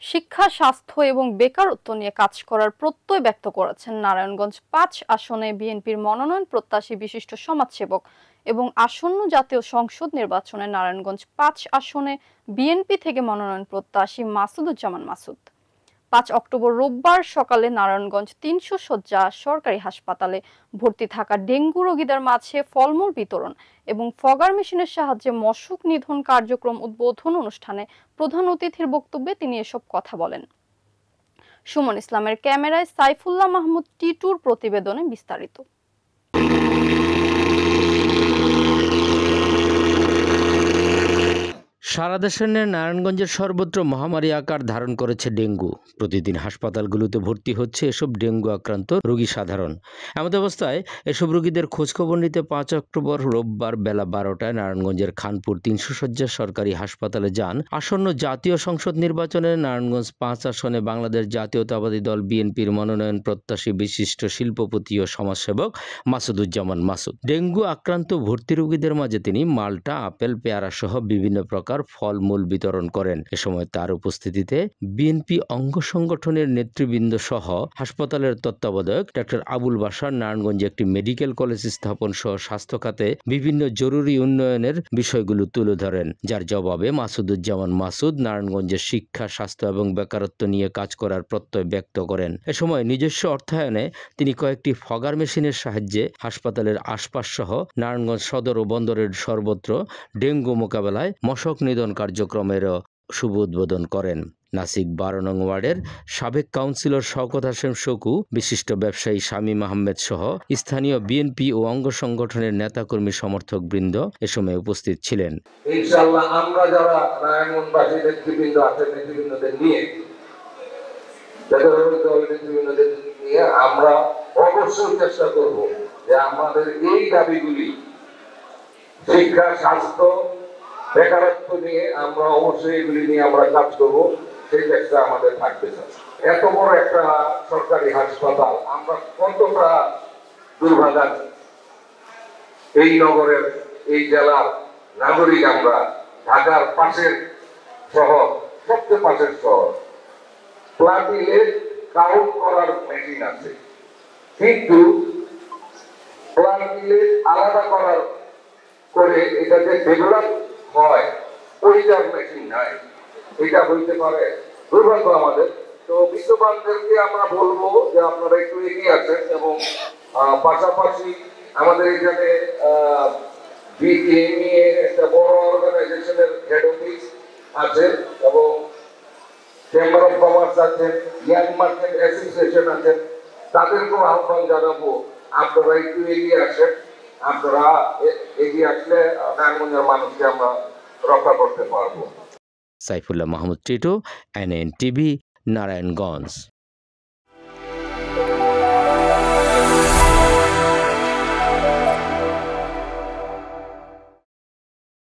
শিক্ষা, স্বাস্থ্য এবং বেকারত্ব নিয়ে কাজ করার প্রত্যয় ব্যক্ত করেছেন নারায়ণগঞ্জ ৫ আসনে বিএনপির মনোনয়ন প্রত্যাশী বিশিষ্ট সমাজসেবক এবং আসন্ন জাতীয় সংসদ নির্বাচনে নারায়ণগঞ্জ ৫ আসনে বিএনপি থেকে মনোনয়ন প্রত্যাশী মাসুদুজ্জামান মাসুদ। ৫ অক্টোবর রোববার সকালে নারায়ণগঞ্জ ৩০০ শয্যা সরকারি হাসপাতালে ভর্তি থাকা ডেঙ্গু রোগীদের মাঝে ফলমূল বিতরণ এবং ফগার মেশিনের সাহায্যে মশক নিধন কার্যক্রম উদ্বোধন অনুষ্ঠানে প্রধান অতিথির বক্তব্যে তিনি এসব কথা বলেন। সুমন ইসলামের ক্যামেরায় সাইফুল্লাহ মাহমুদ টিটুর প্রতিবেদনে বিস্তারিত। সারা দেশে নারায়ণগঞ্জের সর্বত্র মহামারী আকার ধারণ করেছে ডেঙ্গু। প্রতিদিন হাসপাতালগুলোতে ভর্তি হচ্ছে এসব ডেঙ্গু আক্রান্ত রোগী সাধারণ। এমত অবস্থায় এসব রোগীদের খোঁজখবর নিতে ৫ অক্টোবর রোববার বেলা ১২টায় নারায়ণগঞ্জের খানপুর ৩০০ শয্যা সরকারি হাসপাতালে যান আসন্ন জাতীয় সংসদ নির্বাচনে নারায়ণগঞ্জ ৫ আসনে বাংলাদেশ জাতীয়তাবাদী দল বিএনপির মনোনয়ন প্রত্যাশী বিশিষ্ট শিল্পপতি ও সমাজসেবক মাসুদুজ্জামান মাসুদ। ডেঙ্গু আক্রান্ত ভর্তি রোগীদের মাঝে তিনি মাল্টা, আপেল, পেয়ারা সহ বিভিন্ন প্রকার ফলমূল বিতরণ করেন। এ সময় তার উপস্থিতিতে বিএনপি অঙ্গ সংগঠনের নেতৃবৃন্দ সহ হাসপাতালের তত্ত্বাবধায়ক ডাক্তার আবুল বাশার নারায়ণগঞ্জে একটি মেডিকেল কলেজ স্থাপন সহ স্বাস্থ্য খাতে বিভিন্ন জরুরি উন্নয়নের বিষয়গুলো তুলে ধরেন, যার জবাবে মাসুদুজ্জামান মাসুদ নারায়ণগঞ্জের শিক্ষা, স্বাস্থ্য এবং বেকারত্ব নিয়ে কাজ করার প্রত্যয় ব্যক্ত করেন। এ সময় নিজস্ব অর্থায়নে তিনি কয়েকটি ফগার মেশিনের সাহায্যে হাসপাতালের আশপাশ সহ নারায়ণগঞ্জ সদর ও বন্দরের সর্বত্র ডেঙ্গু মোকাবেলায় মশক নিধন কার্যক্রমেরও শুভ উদ্বোধন করেন। নাসিক ১২ নং ওয়ার্ডের সাবেক কাউন্সিলর শওকত হাশেম শকু, বিশিষ্ট ব্যবসায়ী শামীম আহমেদ সহ স্থানীয় বিএনপি ও অঙ্গ সংগঠনের নেতাকর্মী সমর্থক বৃন্দ এ সময় উপস্থিত ছিলেন। ইনশাআল্লাহ আমরা যারা নারায়ণগঞ্জবাসী নেতৃবৃন্দ আছেন, নেতৃবৃন্দদের নিয়ে নেতৃবৃন্দদের নিয়ে আমরা অবশ্যই চেষ্টা করব যে আমাদের এই দাবিগুলি শিক্ষা, স্বাস্থ্য, বেকারত্ব নিয়ে আমরা অবশ্যই এগুলি নিয়ে আমরা কাজ করব। সেই চেষ্টা আমাদের থাকবে। এত বড় একটা সরকারি হাসপাতাল আমরা কতটা দুর্ভাগা, এই নগরের, এই জেলার নাগরিক আমরা, ঢাকার পাশের শহর, সবচেয়ে পাশের শহর, প্লাটিলে কাউন্ট করার মেশিন আছে, কিন্তু প্লাটিলে আলাদা করার করে এটা যে ডেভেলপ হয় ওইটার মেশিন নাই। এটা হইতে পারে দুর্ভাগ্য আমাদের। তো বিশ্ববাসীদেরকে আমরা বলবো যে আপনারা একটু এগিয়ে আছেন এবং পাশাপাশি আমাদের এখানে বিএমইএ একটা বড় অর্গানাইজেশনের হেড অফিস আছে এবং চেম্বার অফ কমার্স আছে, ইয়াং মার্কেট অ্যাসোসিয়েশন আছে, তাদেরকেও আহ্বান জানাবো আপনারা একটু এগিয়ে আসেন। আপনারা এগিয়ে আসলে নারায়ণগঞ্জের মানুষকে আমরা রক্ষা করতে পারবো। সাইফুল্লাহ মাহমুদ টিটু, NNTV, নারায়ণগঞ্জ।